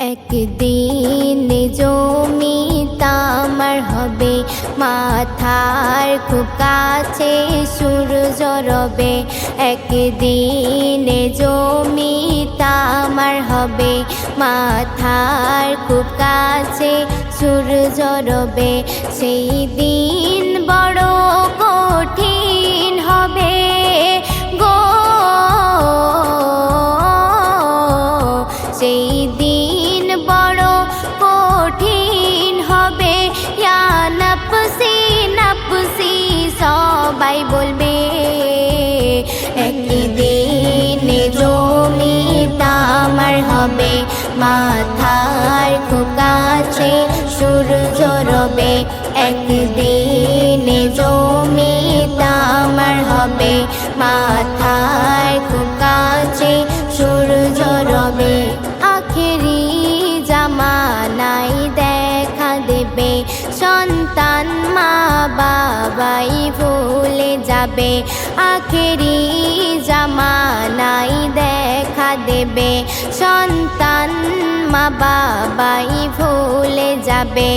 একদিন জমিটা আমার হবে, মাথার খুব কাছে সূর্য রবে। একদিন জমিটা আমার হবে, মাথার খুব কাছে সূর্য রবে। সেই দিন বড় কঠিন হবে গো, সেই দিন বড় কঠিন হবে। ইয়া নাফসি নাফসি সবাই বলবে। একদিন জমিটা আমার হবে, মাথার খুব কাছে সূর্য রবে। একদিন জমিটা আমার হবে, মাথার খুব কাছে সূর্য রবে। আখেরি জামানায় দেখা দেবে, সন্তান মা বাবাই ভুলে যাবে। আখেরি জামানায় দেখা দেবে, সন্তান মা বাবাই ভুলে যাবে।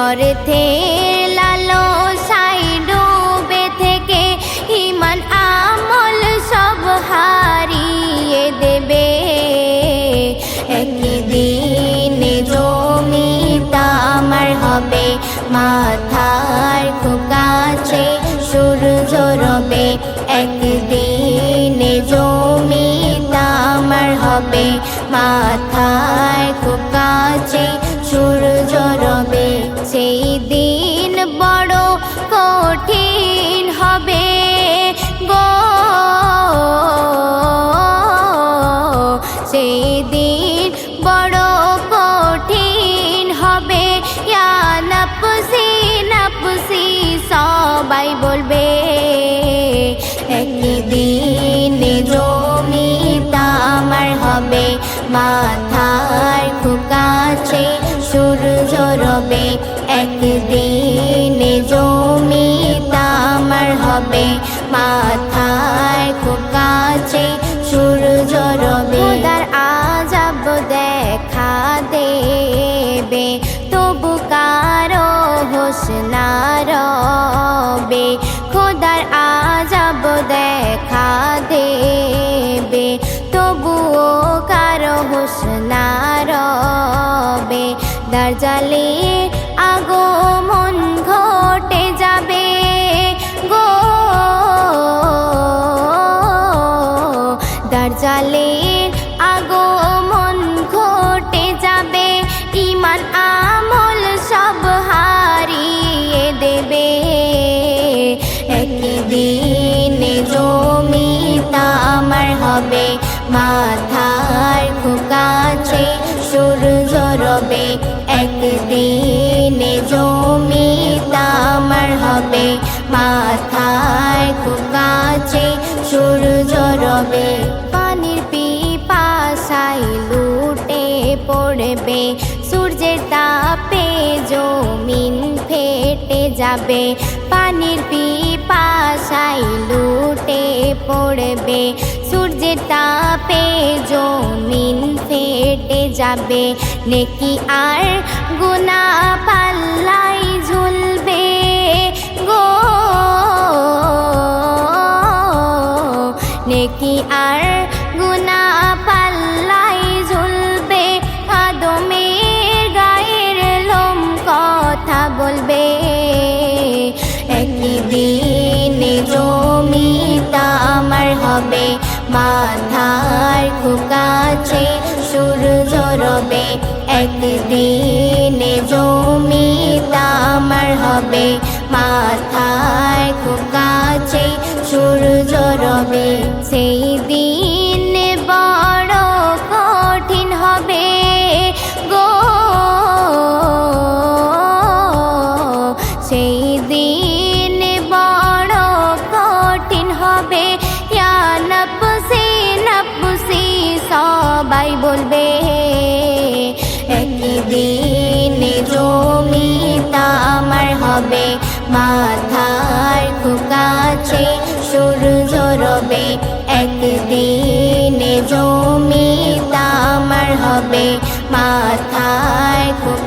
অর্থের লালসায় ডুবে থেকে ঈমান আমল সব হারিয়ে দেবে। একদিন জমিটা আমার হবে, মাথার খুব কাছে সূর্য রবে। একদিন জমিটা আমার হবে, মাথার খুব কাছে সূর্য রবে। সেই দিন বড় কঠিন হবে গো, সেই দিন বড় কঠিন হবে। ইয়া নাফসি নাফসি সবাই বলবে। একদিন জমিটা আমার হবে, মাথার খুব কাছে সূর্য রবে। একদিন জমিটা আমার হবে, মাথার খুব কাছে সূর্য রবে। খোদার আযাব দেখা দেবে, তবু কারো হোশ না রবে। খোদার আযাব দেখা দেবে, তবুও কারো হোশ না রবে। দাজ্জালে আগমন ঘটে যাবে গো, দাজ্জালের আগমন ঘটে যাবে। ঈমান আমল সব হারিয়ে দেবে। একদিন জমিটা আমার হবে, মাথার খুব কাছে সূর্য রবে। একদিন জমিটা আমার হবে, মাথার খুব কাছে সূর্য রবে। পানির পিপাসায় লুটে পড়বে, সূর্যের তাপে জমিন ফেটে যাবে। পানির পিপাসায় লুটে পড়বে, সূর্যের তাপে জমিন ফেটে যাবে। নেকি আর গুনাহ পাল্লাই ঝুলবে গো, নেকি আর গুনাহ পাল্লাই ঝুলবে। আদমের গায়ের লোম কথা বলবে। একদিন জমিটা আমার হবে, মাথার খুব কাছে সূর্য রবে। একদিন জমিটা আমার হবে, মাথার খুব কাছে সূর্য রবে। সেই দিন বড় কঠিন হবে গো, সেই দিন বড় কঠিন হবে। ইয়া নাফসি নাফসি সবাই বলবে। একদিন জমিটা আমার হবে, মাথার খুব কাছে সূর্য রবে। একদিন জমিটা আমার হবে, মাথায় খুব